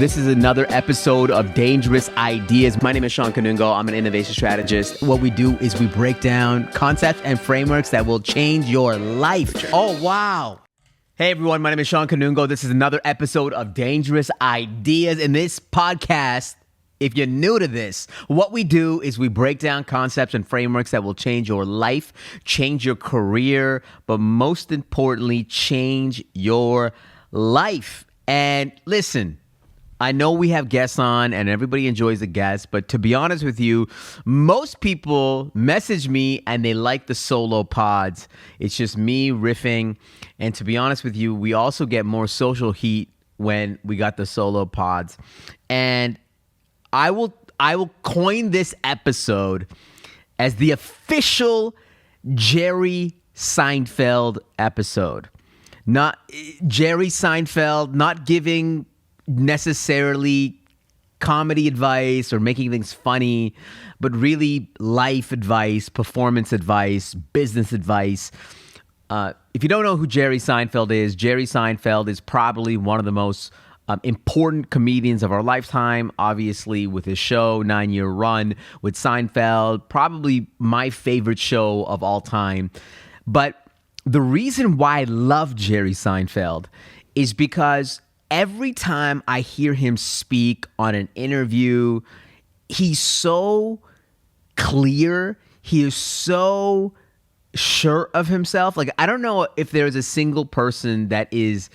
This is another episode of Dangerous Ideas. My name is Shawn. I'm an innovation strategist. What we do is we break down concepts and frameworks that will change your life. Oh, wow. Hey, everyone. My name is Shawn. This is another episode of Dangerous Ideas. In this podcast, if you're new to this, what we do is we break down concepts and frameworks that will change your life, change your career, but most importantly, change your life. And listen, I know we have guests on and everybody enjoys the guests, but to be honest with you, most people message me and they like the solo pods. It's just me riffing. And to be honest with you, we also get more social heat when we got the solo pods. And I will coin this episode as the official Jerry Seinfeld episode. Not Jerry Seinfeld, not giving necessarily comedy advice or making things funny, but really life advice, performance advice, business advice. If you don't know who Jerry Seinfeld is probably one of the most important comedians of our lifetime, obviously with his show, 9-year run with Seinfeld, probably my favorite show of all time. But the reason why I love Jerry Seinfeld is because every time I hear him speak on an interview, he's so clear. He is so sure of himself. Like, I don't know if there's a single person that is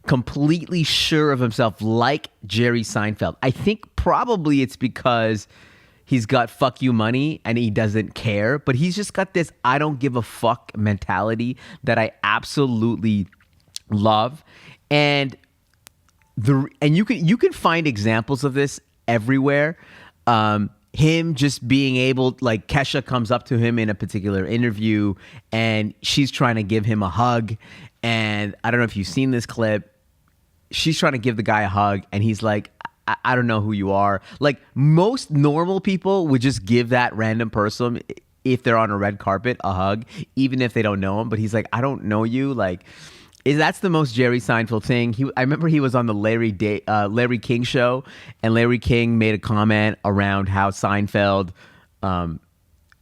completely sure of himself like Jerry Seinfeld. I think probably it's because he's got fuck you money and he doesn't care, but he's just got this I don't give a fuck mentality that I absolutely love. And you can find examples of this everywhere. Him just being able, like Kesha comes up to him in a particular interview and she's trying to give him a hug. And I don't know if you've seen this clip. She's trying to give the guy a hug and he's like, I don't know who you are. Like, most normal people would just give that random person, if they're on a red carpet, a hug, even if they don't know him. But he's like, I don't know you. Like, that's the most Jerry Seinfeld thing. I remember he was on the Larry King show, and Larry King made a comment around how Seinfeld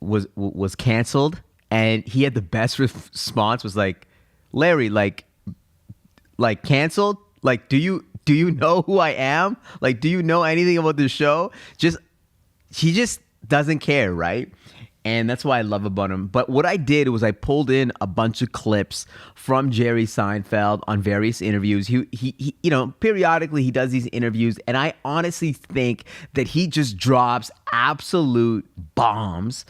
was canceled, and he had the best response. Was like, Larry, like canceled? Like, do you know who I am? Like, do you know anything about the show? He just doesn't care, right? And that's why I love about him. But what I did was I pulled in a bunch of clips from Jerry Seinfeld on various interviews. He periodically he does these interviews, and I honestly think that he just drops absolute bombs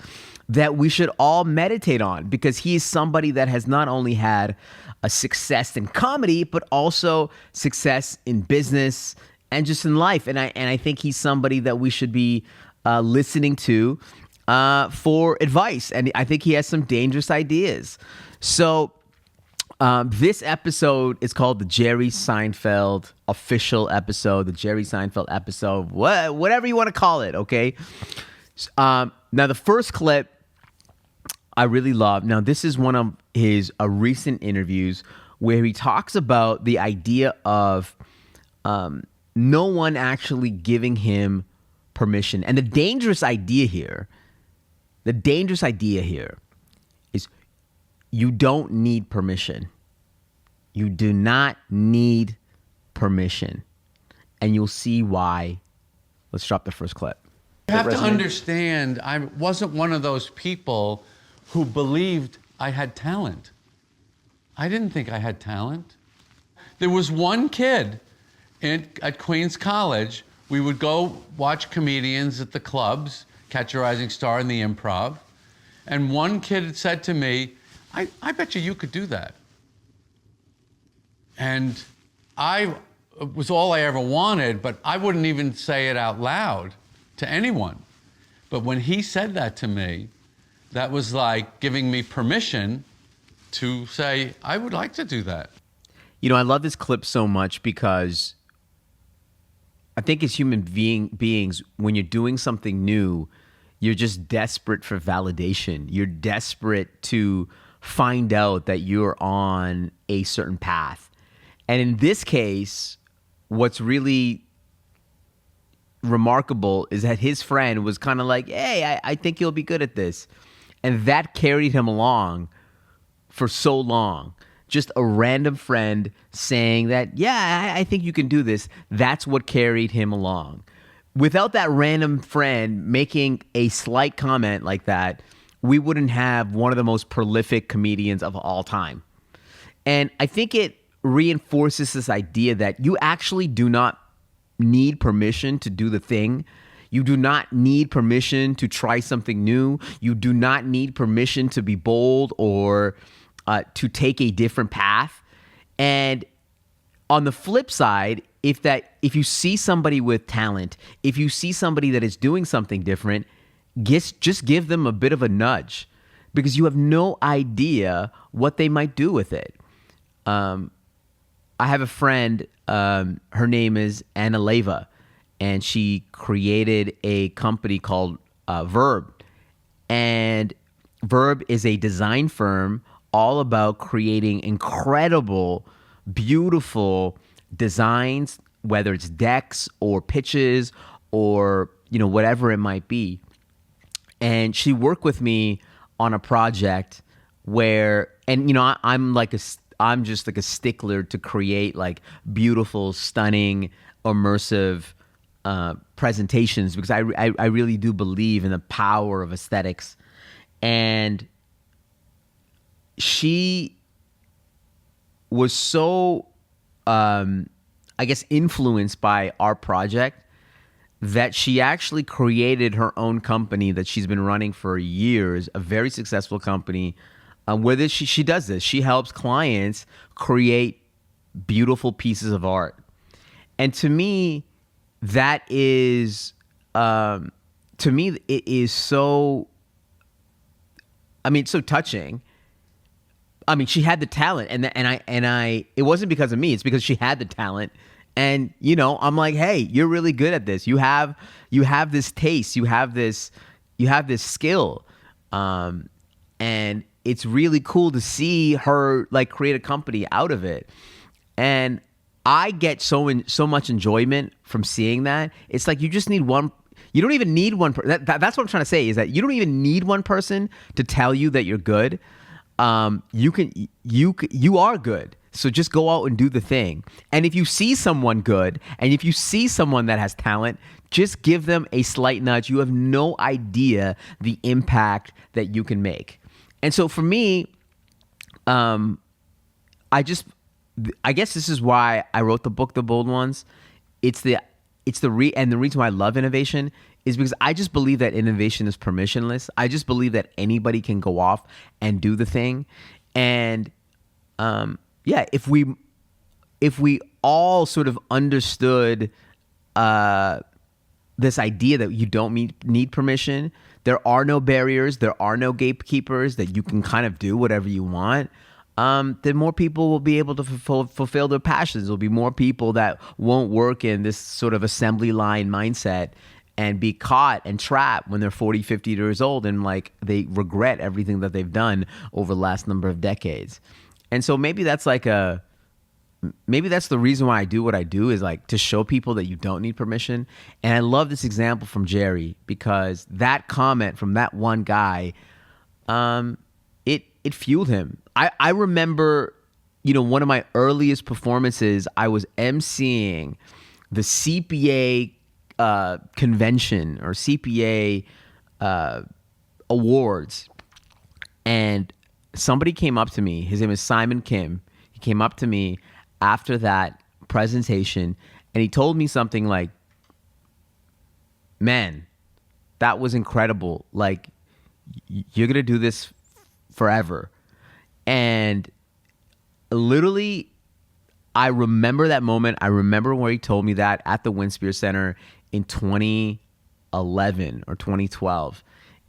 that we should all meditate on, because he is somebody that has not only had a success in comedy, but also success in business and just in life. And I think he's somebody that we should be listening to for advice. And I think he has some dangerous ideas. So this episode is called the Jerry Seinfeld official episode, the Jerry Seinfeld episode, whatever you want to call it, okay? Now, the first clip I really love. Now, this is one of his recent interviews where he talks about the idea of no one actually giving him permission. And the dangerous idea here is you don't need permission. You do not need permission. And you'll see why. Let's drop the first clip. You have to understand, I wasn't one of those people who believed I had talent. I didn't think I had talent. There was one kid at Queens College. We would go watch comedians at the clubs, Catch a Rising Star and the Improv. And one kid had said to me, I bet you could do that. And it was all I ever wanted, but I wouldn't even say it out loud to anyone. But when he said that to me, that was like giving me permission to say, I would like to do that. You know, I love this clip so much because I think as human beings, when you're doing something new, you're just desperate for validation. You're desperate to find out that you're on a certain path. And in this case, what's really remarkable is that his friend was kind of like, hey, I think you'll be good at this. And that carried him along for so long. Just a random friend saying that, yeah, I think you can do this. That's what carried him along. Without that random friend making a slight comment like that, we wouldn't have one of the most prolific comedians of all time. And I think it reinforces this idea that you actually do not need permission to do the thing. You do not need permission to try something new. You do not need permission to be bold or to take a different path. And on the flip side, if you see somebody with talent, if you see somebody that is doing something different, just give them a bit of a nudge, because you have no idea what they might do with it. I have a friend, her name is Anna Leva, and she created a company called Verb. And Verb is a design firm all about creating incredible, beautiful designs, whether it's decks or pitches or, whatever it might be. And she worked with me on a project where, and I'm just like a stickler to create like beautiful, stunning, immersive presentations, because I really do believe in the power of aesthetics. And she was so, influenced by our project that she actually created her own company that she's been running for years, a very successful company. Where she does this. She helps clients create beautiful pieces of art. And to me, that is, it is so, so touching. She had the talent, and it wasn't because of me. It's because she had the talent. And, I'm like, hey, you're really good at this. You have this taste. You have this skill. And it's really cool to see her like create a company out of it. And I get so much enjoyment from seeing that. It's like you just need one. You don't even need one. That's what I'm trying to say, is that you don't even need one person to tell you that you're good. You are good. So just go out and do the thing. And if you see someone good, and if you see someone that has talent, just give them a slight nudge. You have no idea the impact that you can make. And so for me, I guess this is why I wrote the book, The Bold Ones. And the reason why I love innovation is because I just believe that innovation is permissionless. I just believe that anybody can go off and do the thing. And if we all sort of understood this idea that you don't need permission, there are no barriers, there are no gatekeepers, that you can kind of do whatever you want, then more people will be able to fulfill their passions. There'll be more people that won't work in this sort of assembly line mindset and be caught and trapped when they're 40, 50 years old and like they regret everything that they've done over the last number of decades. And so maybe that's the reason why I do what I do, is like to show people that you don't need permission. And I love this example from Jerry, because that comment from that one guy, it fueled him. I remember, one of my earliest performances, I was emceeing the CPA convention or CPA awards, and somebody came up to me. His name is Simon Kim. He came up to me after that presentation, and he told me something like, man, that was incredible. Like, you're going to do this forever. And literally, I remember that moment. I remember where he told me that at the Winspear Center in 2011 or 2012.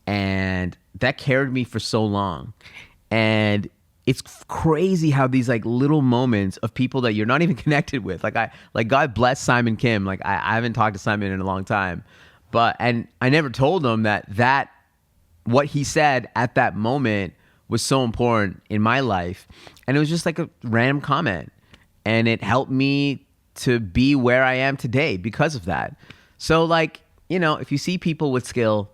And that carried me for so long. And it's crazy how these like little moments of people that you're not even connected with, like God bless Simon Kim. Like I haven't talked to Simon in a long time, and I never told him that what he said at that moment was so important in my life. And it was just like a random comment, and it helped me to be where I am today because of that. So like, if you see people with skill,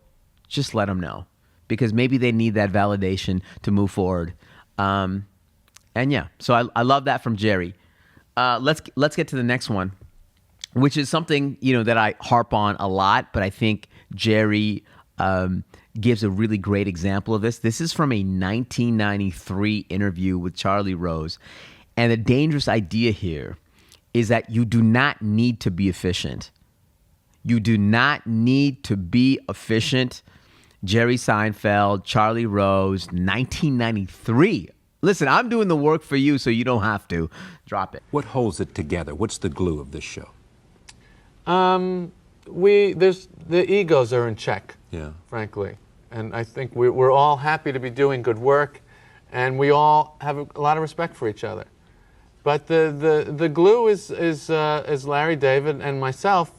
just let them know, because maybe they need that validation to move forward. And yeah, so I love that from Jerry. Let's get to the next one, which is something, that I harp on a lot, but I think Jerry gives a really great example of this. This is from a 1993 interview with Charlie Rose. And the dangerous idea here is that you do not need to be efficient. You do not need to be efficient. Jerry Seinfeld, Charlie Rose, 1993. Listen, I'm doing the work for you, so you don't have to. Drop it. What holds it together? What's the glue of this show? The egos are in check, frankly. And I think we're all happy to be doing good work, and we all have a lot of respect for each other. But the glue is Larry David and myself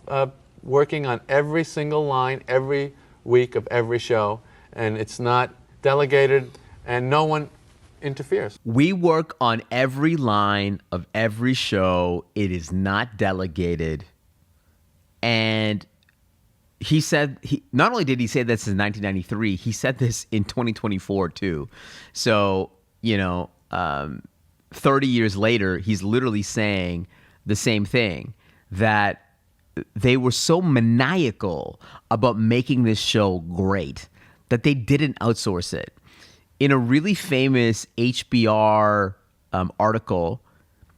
working on every single line every week of every show, and it's not delegated, and no one interferes. We work on every line of every show. It is not delegated. And he said, not only did he say this in 1993, he said this in 2024 too. So, 30 years later, he's literally saying the same thing, that they were so maniacal about making this show great that they didn't outsource it. In a really famous HBR article,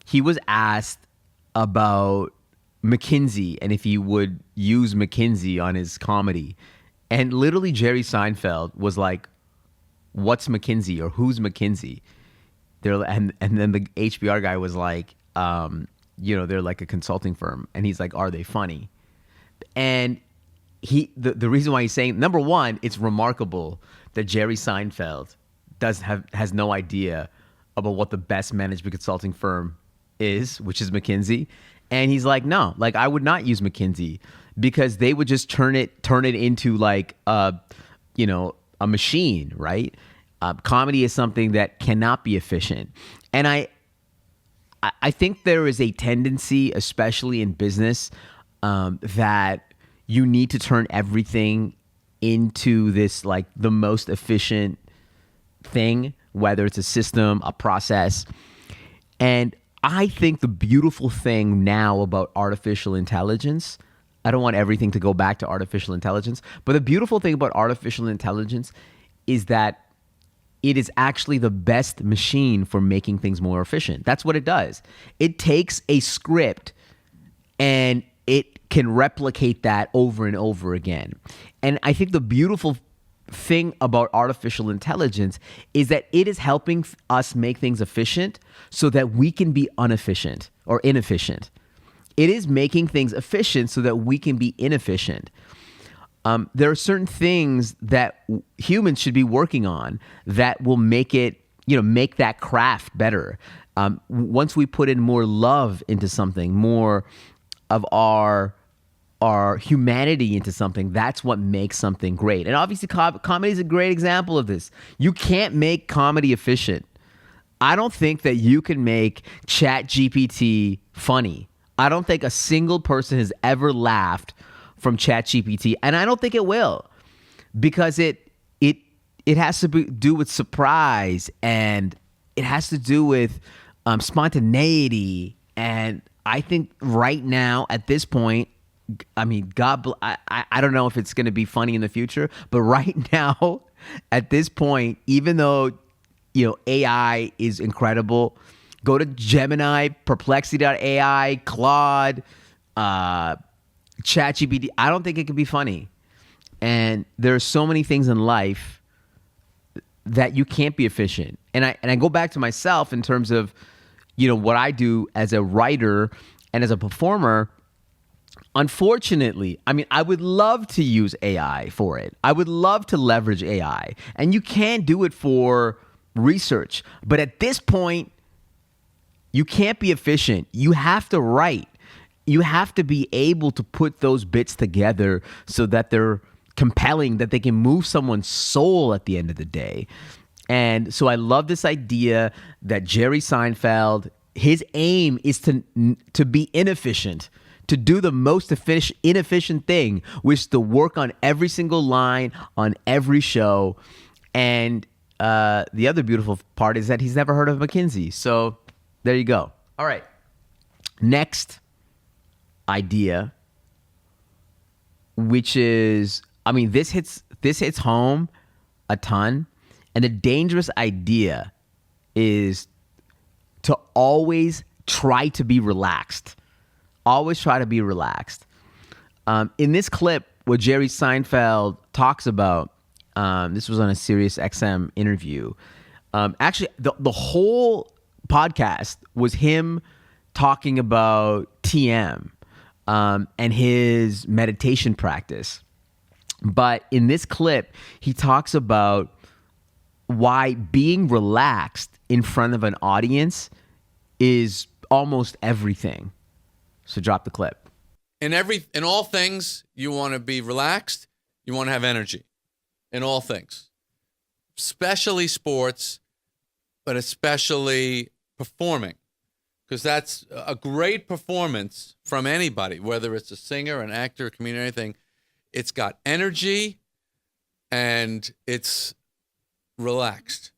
he was asked about McKinsey and if he would use McKinsey on his comedy. And literally Jerry Seinfeld was like, what's McKinsey, or who's McKinsey? And then the HBR guy was like, they're like a consulting firm. And he's like, are they funny? And the reason why he's saying, number one, it's remarkable that Jerry Seinfeld has no idea about what the best management consulting firm is, which is McKinsey. And he's like, no, like I would not use McKinsey, because they would just turn it into like a machine, right? Comedy is something that cannot be efficient. And I think there is a tendency, especially in business, that you need to turn everything into this like the most efficient thing, whether it's a system, a process. And I think the beautiful thing now about artificial intelligence, I don't want everything to go back to artificial intelligence, but the beautiful thing about artificial intelligence is that it is actually the best machine for making things more efficient. That's what it does. It takes a script and it can replicate that over and over again. And I think the beautiful thing about artificial intelligence is that it is helping us make things efficient so that we can be inefficient. It is making things efficient so that we can be inefficient. There are certain things that humans should be working on that will make it, make that craft better. Once we put in more love into something, more of our humanity into something, that's what makes something great. And obviously comedy is a great example of this. You can't make comedy efficient. I don't think that you can make ChatGPT funny. I don't think a single person has ever laughed from ChatGPT, and I don't think it will, because it has to do with surprise, and it has to do with spontaneity. And I think right now at this point, I mean, I don't know if it's going to be funny in the future, but right now at this point, even though AI is incredible, go to Gemini, Perplexity.ai, Claude, ChatGPT. I don't think it can be funny. And there are so many things in life that you can't be efficient. And I go back to myself in terms of, what I do as a writer and as a performer. Unfortunately, I mean, I would love to use AI for it. I would love to leverage AI. And you can do it for research. But at this point, you can't be efficient. You have to write. You have to be able to put those bits together so that they're compelling, that they can move someone's soul at the end of the day. And so I love this idea that Jerry Seinfeld, his aim is to be inefficient, to do the most inefficient thing, which is to work on every single line on every show. And the other beautiful part is that he's never heard of McKinsey. So there you go. All right. Next idea, which is, I mean, this hits home a ton. And the dangerous idea is to always try to be relaxed. Always try to be relaxed. In this clip, what Jerry Seinfeld talks about, this was on a Sirius XM interview. Actually, the whole podcast was him talking about TM and his meditation practice. But in this clip, he talks about why being relaxed in front of an audience is almost everything. So drop the clip. In all things, you want to be relaxed. You want to have energy. In all things, especially sports, but especially performing, because that's a great performance from anybody, whether it's a singer, an actor, a comedian, anything. It's got energy and it's relaxed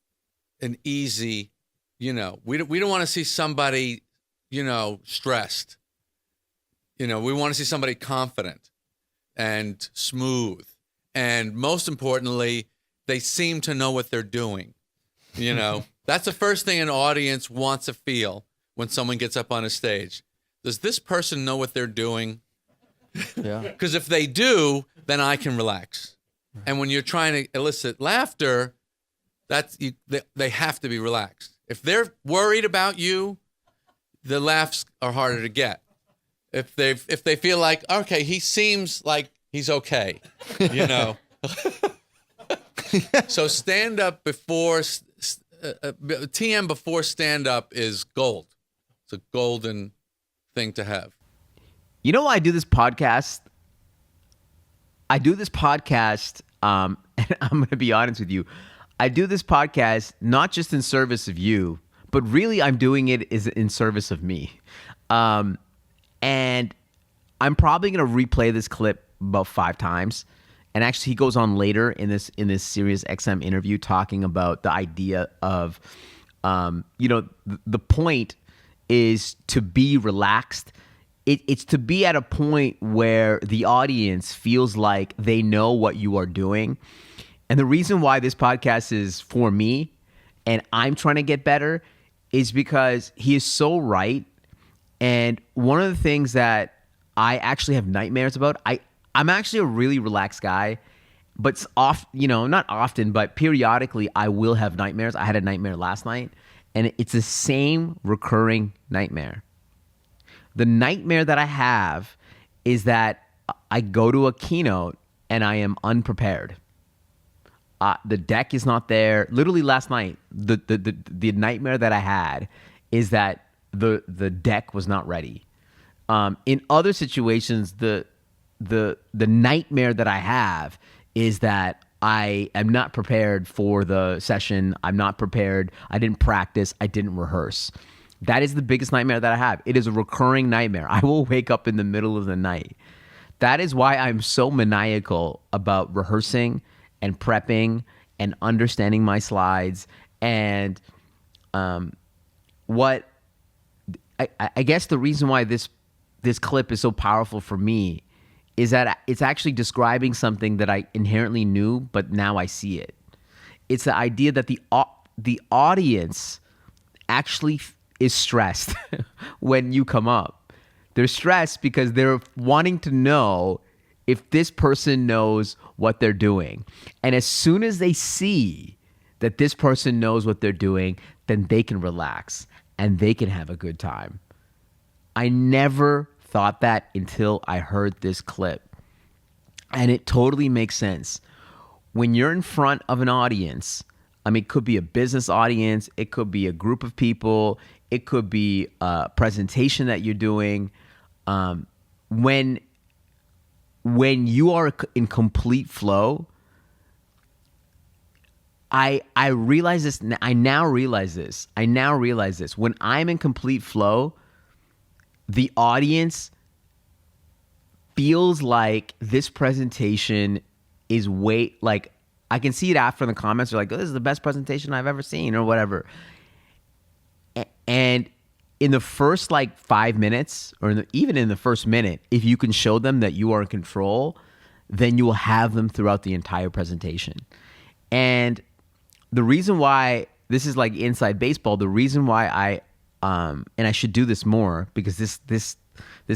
and easy. We don't want to see somebody, stressed. We want to see somebody confident and smooth. And most importantly, they seem to know what they're doing. That's the first thing an audience wants to feel when someone gets up on a stage. Does this person know what they're doing? Yeah. Because if they do, then I can relax. And when you're trying to elicit laughter, they have to be relaxed. If they're worried about you, the laughs are harder to get. If they feel like, okay, he seems like he's okay, So stand up before TM before stand up is gold. It's a golden thing to have. You know why I do this podcast? I do this podcast, and I'm going to be honest with you. I do this podcast not just in service of you, but really I'm doing it is in service of me. And I'm probably going to replay this clip about 5 times. And actually, he goes on later in this Sirius XM interview talking about the idea of, the point is to be relaxed. It's to be at a point where the audience feels like they know what you are doing. And the reason why this podcast is for me and I'm trying to get better is because he is so right. And one of the things that I actually have nightmares about, I'm actually a really relaxed guy, but not often, but periodically I will have nightmares. I had a nightmare last night, and it's the same recurring nightmare. The nightmare that I have is that I go to a keynote and I am unprepared. The deck is not there. Literally last night, the nightmare that I had is that the deck was not ready. In other situations, the nightmare that I have is that I am not prepared for the session. I'm not prepared. I didn't practice. I didn't rehearse. That is the biggest nightmare that I have. It is a recurring nightmare. I will wake up in the middle of the night. That is why I'm so maniacal about rehearsing and prepping and understanding my slides. And what I guess the reason why this clip is so powerful for me is that it's actually describing something that I inherently knew, but now I see it. It's the idea that the audience actually is stressed when you come up. They're stressed because they're wanting to know if this person knows what they're doing. And as soon as they see that this person knows what they're doing, then they can relax and they can have a good time. I never thought that until I heard this clip. And it totally makes sense. When you're in front of an audience, it could be a business audience, it could be a group of people, it could be a presentation that you're doing. When you are in complete flow, I realize this. I now realize this. When I'm in complete flow, the audience feels like this presentation is like, I can see it after in the comments. They're like, oh, this is the best presentation I've ever seen or whatever. And in the first like 5 minutes or even in the first minute, if you can show them that you are in control, then you will have them throughout the entire presentation. And the reason why this is like inside baseball, the reason why and I should do this more because this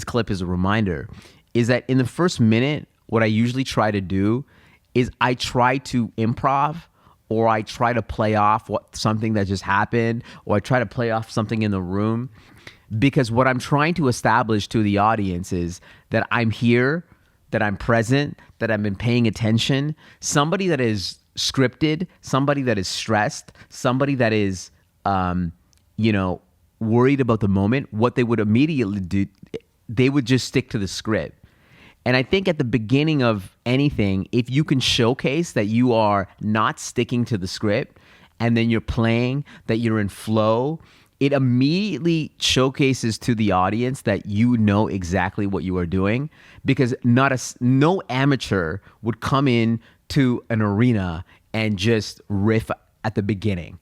clip is a reminder, is that in the first minute, what I usually try to do is I try to improv, or I try to play off something that just happened, or I try to play off something in the room, because what I'm trying to establish to the audience is that I'm here, that I'm present, that I've been paying attention. Somebody that is scripted, somebody that is stressed, somebody that is, worried about the moment, what they would immediately do, they would just stick to the script. And I think at the beginning of anything, if you can showcase that you are not sticking to the script and then you're playing, that you're in flow, it immediately showcases to the audience that you know exactly what you are doing, because no amateur would come in to an arena and just riff at the beginning.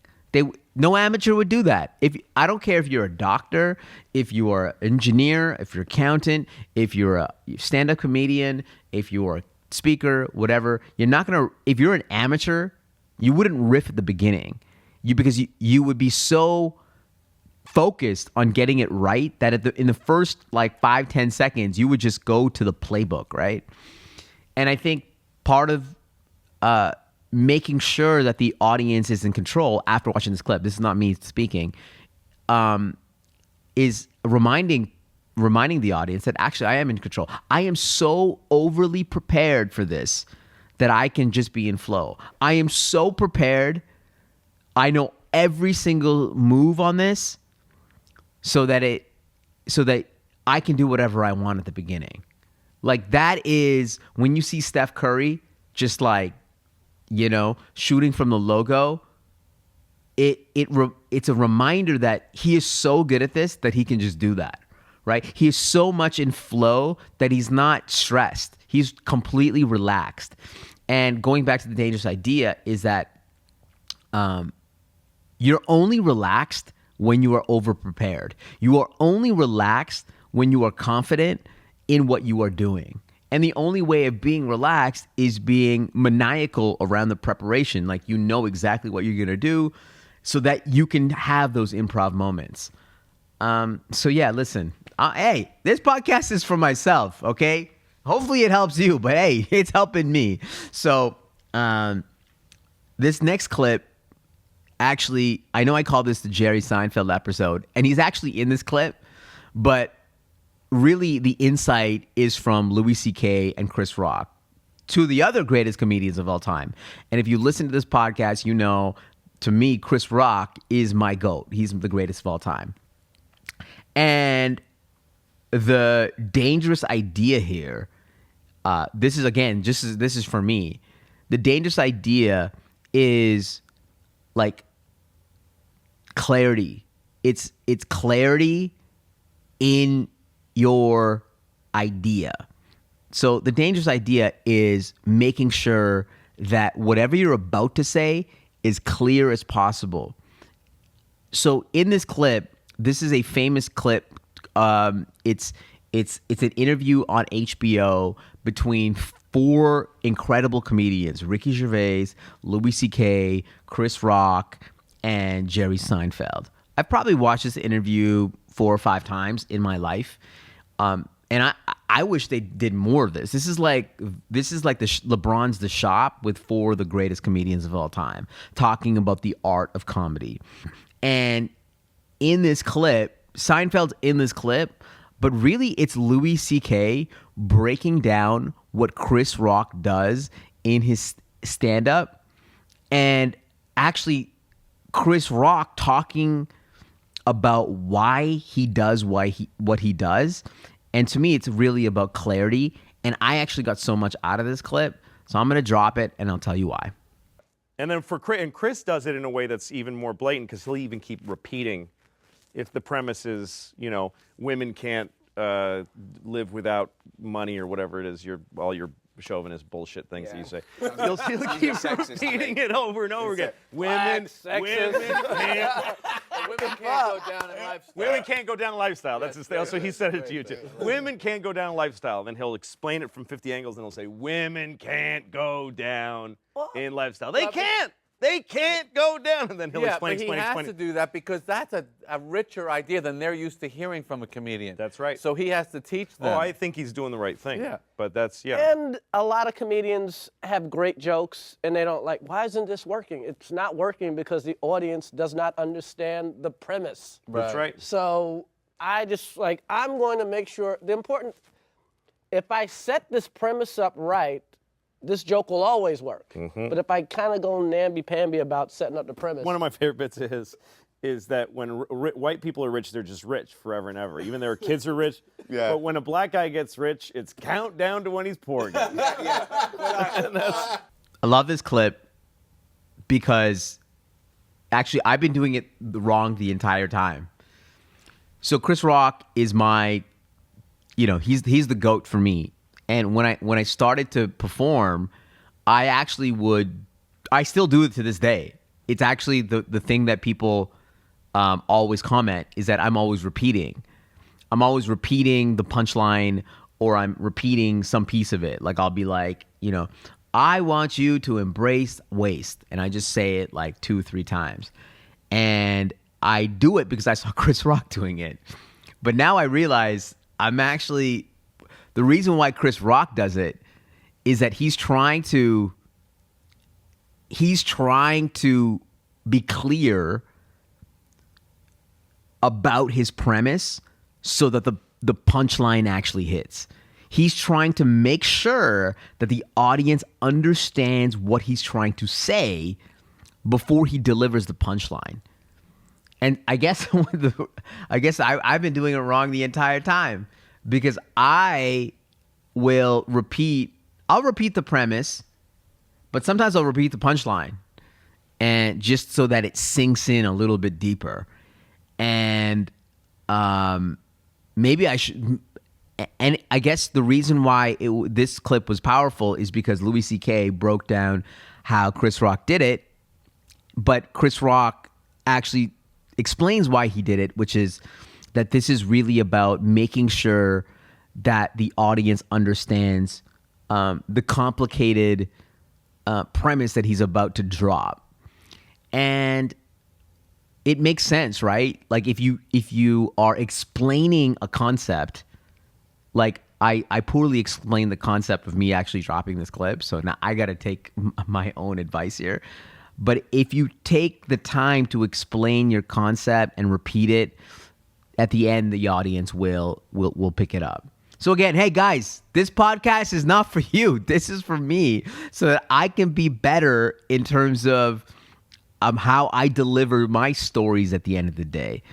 No amateur would do that. I don't care if you're a doctor, if you are an engineer, if you're an accountant, if you're a stand-up comedian, if you're a speaker, whatever. You're not gonna. If you're an amateur, you wouldn't riff at the beginning, because you would be so focused on getting it right that in the first like 5-10 seconds you would just go to the playbook, right? And I think part of making sure that the audience is in control after watching this clip, this is not me speaking, is reminding the audience that actually I am in control. I am so overly prepared for this that I can just be in flow. I am so prepared. I know every single move on this so that I can do whatever I want at the beginning. Like, that is when you see Steph Curry just like, shooting from the logo, it's a reminder that he is so good at this that he can just do that, right? He is so much in flow that he's not stressed. He's completely relaxed. And going back to the dangerous idea is that you're only relaxed when you are over-prepared. You are only relaxed when you are confident in what you are doing. And the only way of being relaxed is being maniacal around the preparation. Like, you know exactly what you're going to do so that you can have those improv moments. So yeah, listen, hey, this podcast is for myself, okay? Hopefully it helps you, but hey, it's helping me. So this next clip, actually, I know I call this the Jerry Seinfeld episode, and he's actually in this clip, but really the insight is from Louis C.K. and Chris Rock, two of the other greatest comedians of all time. And if you listen to this podcast, you know, to me, Chris Rock is my GOAT. He's the greatest of all time. And the dangerous idea here, this is for me. The dangerous idea is like clarity. It's clarity in your idea. So the dangerous idea is making sure that whatever you're about to say is clear as possible. So in this clip, this is a famous clip. It's an interview on HBO between four incredible comedians: Ricky Gervais, Louis C.K., Chris Rock, and Jerry Seinfeld. I've probably watched this interview 4 or 5 times in my life. And I wish they did more of this. This is like LeBron's The Shop with 4 of the greatest comedians of all time, talking about the art of comedy. And in this clip, Seinfeld's in this clip, but really it's Louis C.K. breaking down what Chris Rock does in his stand-up, and actually Chris Rock talking about why he does what he does. And to me, it's really about clarity. And I actually got so much out of this clip, so I'm going to drop it and I'll tell you why. And then Chris does it in a way that's even more blatant, because he'll even keep repeating if the premise is, women can't live without money or whatever it is, all your chauvinist bullshit things that you say. You'll keep repeating it over and over again. Women can't go down in lifestyle. That's his thing. So he said it to you too. Women can't go down in lifestyle. Then he'll explain it from 50 angles, and he'll say, women can't go down in lifestyle. They can't. They can't go down. And then he'll explain. But he has to do that because that's a richer idea than they're used to hearing from a comedian. That's right. So he has to teach them. Oh, I think he's doing the right thing. Yeah. But that's, And a lot of comedians have great jokes, and they don't like, why isn't this working? It's not working because the audience does not understand the premise. That's right. So I just, I'm going to make sure, if I set this premise up right, this joke will always work. Mm-hmm. But if I kind of go namby-pamby about setting up the premise. One of my favorite bits is that when white people are rich, they're just rich forever and ever. Even their kids are rich. Yeah. But when a black guy gets rich, it's countdown to when he's poor again. I love this clip because actually I've been doing it wrong the entire time. So Chris Rock is my, he's the GOAT for me. And when I started to perform, I still do it to this day. It's actually the thing that people always comment is that I'm always repeating. I'm always repeating the punchline, or I'm repeating some piece of it. Like I'll be like, I want you to embrace waste. And I just say it like 2-3 times. And I do it because I saw Chris Rock doing it. But now I realize the reason why Chris Rock does it is that he's trying to be clear about his premise so that the punchline actually hits. He's trying to make sure that the audience understands what he's trying to say before he delivers the punchline. And I guess I've been doing it wrong the entire time. Because I'll repeat the premise, but sometimes I'll repeat the punchline, and just so that it sinks in a little bit deeper. And maybe I should. And I guess the reason why this clip was powerful is because Louis C.K. broke down how Chris Rock did it, but Chris Rock actually explains why he did it, which is that this is really about making sure that the audience understands the complicated premise that he's about to drop. And it makes sense, right? Like if you are explaining a concept, like I poorly explained the concept of me actually dropping this clip, so now I got to take my own advice here. But if you take the time to explain your concept and repeat it, at the end, the audience will pick it up. So again, hey guys, this podcast is not for you. This is for me so that I can be better in terms of how I deliver my stories at the end of the day.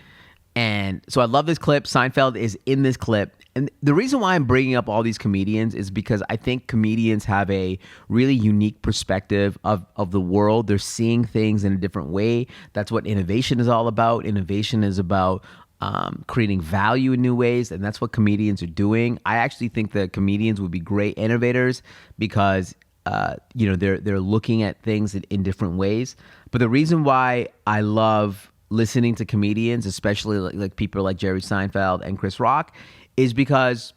And so I love this clip. Seinfeld is in this clip. And the reason why I'm bringing up all these comedians is because I think comedians have a really unique perspective of the world. They're seeing things in a different way. That's what innovation is all about. Innovation is about creating value in new ways, and that's what comedians are doing. I actually think that comedians would be great innovators because they're looking at things in different ways. But the reason why I love listening to comedians, especially like people like Jerry Seinfeld and Chris Rock, is because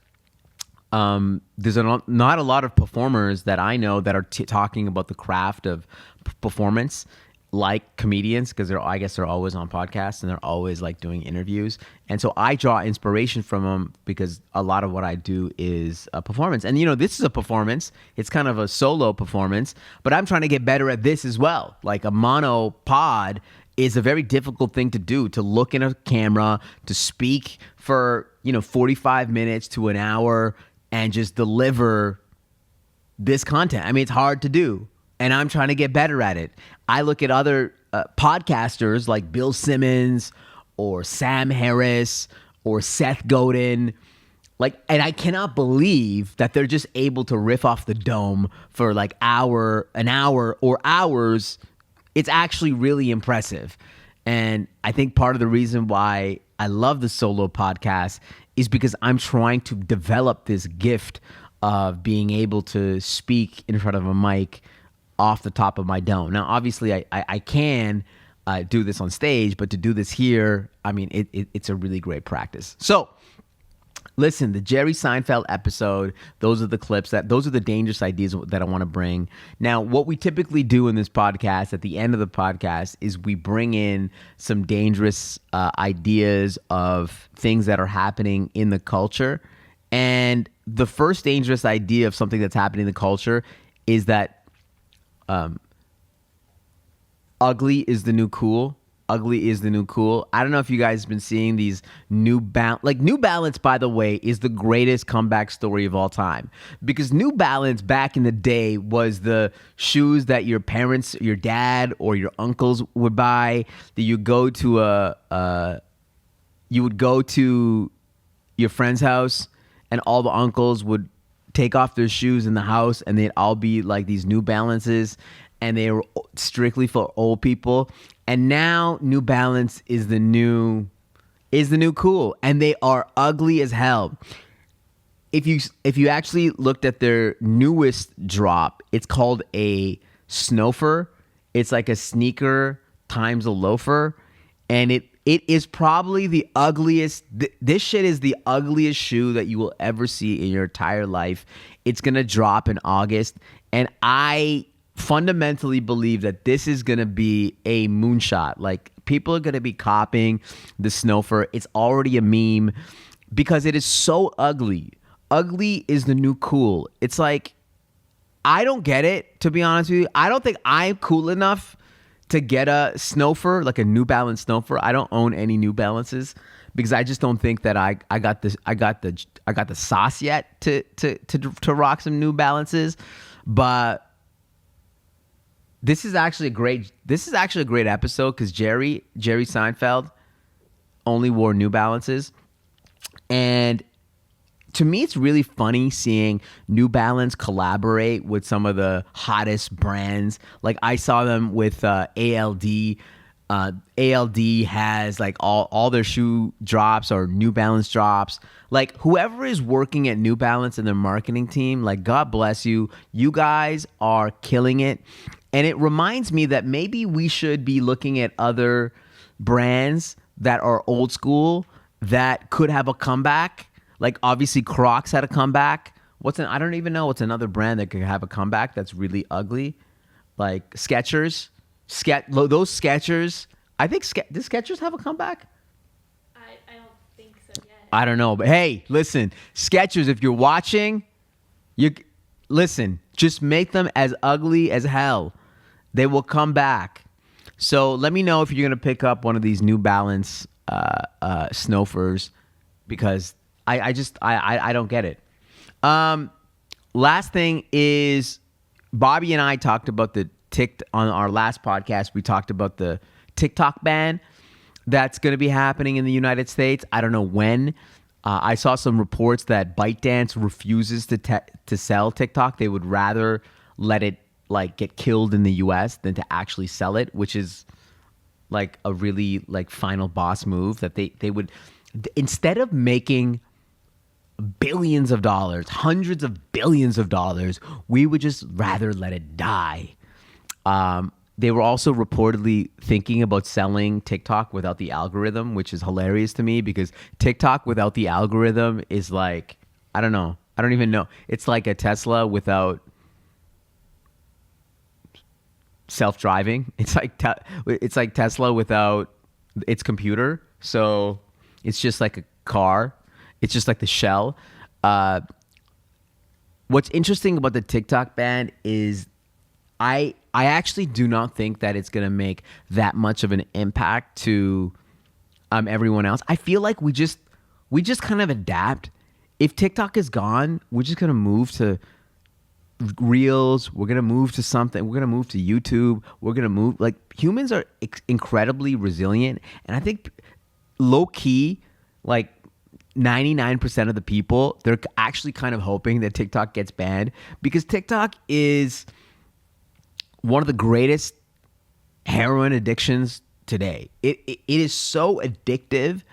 there's not a lot of performers that I know that are talking about the craft of performance like comedians, because I guess they're always on podcasts and they're always like doing interviews. And so I draw inspiration from them because a lot of what I do is a performance. And this is a performance. It's kind of a solo performance, but I'm trying to get better at this as well. Like a mono pod is a very difficult thing to do, to look in a camera, to speak for 45 minutes to an hour and just deliver this content. I mean, it's hard to do. And I'm trying to get better at it. I look at other podcasters like Bill Simmons or Sam Harris or Seth Godin, and I cannot believe that they're just able to riff off the dome for an hour or hours. It's actually really impressive. And I think part of the reason why I love the solo podcast is because I'm trying to develop this gift of being able to speak in front of a mic off the top of my dome. Now, obviously, I can do this on stage, but to do this here, I mean, it's a really great practice. So, listen, the Jerry Seinfeld episode, those are the clips, those are the dangerous ideas that I want to bring. Now, what we typically do in this podcast, at the end of the podcast, is we bring in some dangerous ideas of things that are happening in the culture. And the first dangerous idea of something that's happening in the culture is that ugly is the new cool. Ugly is the new cool. I don't know if you guys have been seeing these New Balance. Like, New Balance, by the way, is the greatest comeback story of all time. Because New Balance back in the day was the shoes that your parents, your dad, or your uncles would buy. That you go to you would go to your friend's house, and all the uncles would take off their shoes in the house, and they'd all be like these New Balances, and they were strictly for old people. And now New Balance is the new cool, and they are ugly as hell. If you actually looked at their newest drop, it's called a Snoafer. It's like a sneaker times a loafer, and it is probably the ugliest. This shit is the ugliest shoe that you will ever see in your entire life. It's gonna drop in August, and I fundamentally believe that this is going to be a moonshot. Like, people are going to be copying the Snoafer. It's already a meme because it is so ugly. Ugly is the new cool. It's like, I don't get it, to be honest with you. I don't think I'm cool enough to get a Snoafer, like a New Balance Snoafer. I don't own any New Balances because I just don't think that I got the sauce yet to rock some New Balances. But this is actually a great episode because Jerry Seinfeld only wore New Balances. And to me, it's really funny seeing New Balance collaborate with some of the hottest brands. Like, I saw them with ALD. ALD has like all their shoe drops or New Balance drops. Like, whoever is working at New Balance and their marketing team, like, God bless you. You guys are killing it. And it reminds me that maybe we should be looking at other brands that are old school that could have a comeback. Like, obviously Crocs had a comeback. I don't even know what's another brand that could have a comeback that's really ugly. Like Skechers. Those Skechers. I think does Skechers have a comeback? I don't think so yet. I don't know, but hey, listen, Skechers, if you're watching, listen, just make them as ugly as hell. They will come back. So let me know if you're going to pick up one of these New Balance Snoafers, because I don't get it. Last thing is, Bobby and I talked about on our last podcast, we talked about the TikTok ban that's going to be happening in the United States. I don't know when. I saw some reports that ByteDance refuses to sell TikTok. They would rather let it like get killed in the US than to actually sell it, which is like a really like final boss move. That they would, instead of making billions of dollars, hundreds of billions of dollars, we would just rather let it die. They were also reportedly thinking about selling TikTok without the algorithm, which is hilarious to me because TikTok without the algorithm is like, I don't know. I don't even know. It's like a Tesla without self-driving. It's like Tesla without its computer. So it's just like a car. It's just like the shell. What's interesting about the TikTok ban is I actually do not think that it's going to make that much of an impact to everyone else. I feel like we just kind of adapt. If TikTok is gone, we're just going to move to Reels. We're going to move to something. We're going to move to YouTube. We're going to move. Like, humans are incredibly resilient. And I think low key, like 99% of the people, they're actually kind of hoping that TikTok gets banned because TikTok is one of the greatest heroin addictions today. It is so addictive.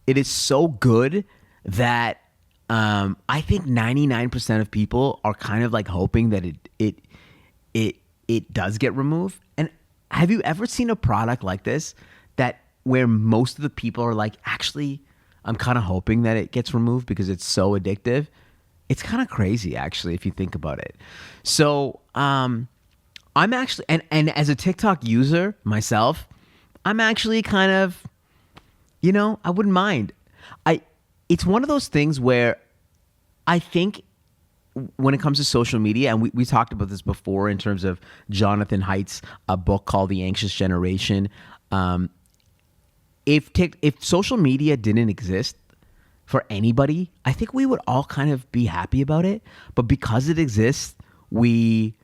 It is so good that I think 99% of people are kind of like hoping that it does get removed. And have you ever seen a product like this that where most of the people are like, actually, I'm kind of hoping that it gets removed because it's so addictive? It's kind of crazy, actually, if you think about it. So I'm actually, and as a TikTok user myself, I'm actually kind of, I wouldn't mind. It's one of those things where I think when it comes to social media, and we talked about this before in terms of Jonathan Haidt's a book called The Anxious Generation. If social media didn't exist for anybody, I think we would all kind of be happy about it. But because it exists, we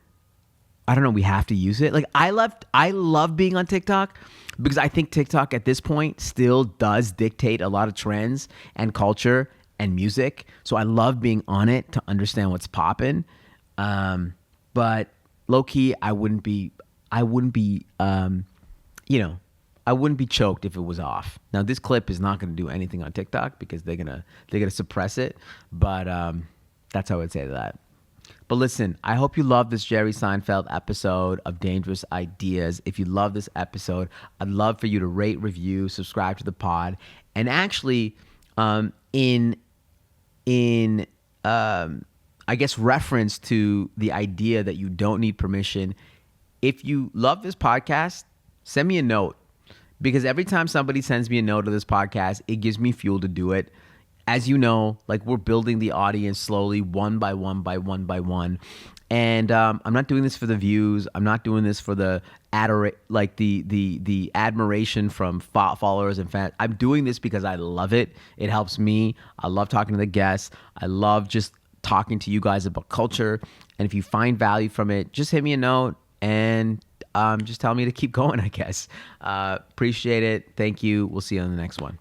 have to use it. Like I love being on TikTok because I think TikTok at this point still does dictate a lot of trends and culture and music. So I love being on it to understand what's popping. But low key, I wouldn't be choked if it was off. Now this clip is not going to do anything on TikTok because they're gonna suppress it. But that's how I would say to that. But listen, I hope you love this Jerry Seinfeld episode of Dangerous Ideas. If you love this episode, I'd love for you to rate, review, subscribe to the pod, and actually, in I guess reference to the idea that you don't need permission. If you love this podcast, send me a note. Because every time somebody sends me a note to this podcast, it gives me fuel to do it. As you know, like we're building the audience slowly, one by one. And I'm not doing this for the views. I'm not doing this for the admiration from followers and fans. I'm doing this because I love it. It helps me. I love talking to the guests. I love just talking to you guys about culture. And if you find value from it, just hit me a note and just tell me to keep going, I guess. Appreciate it. Thank you. We'll see you on the next one.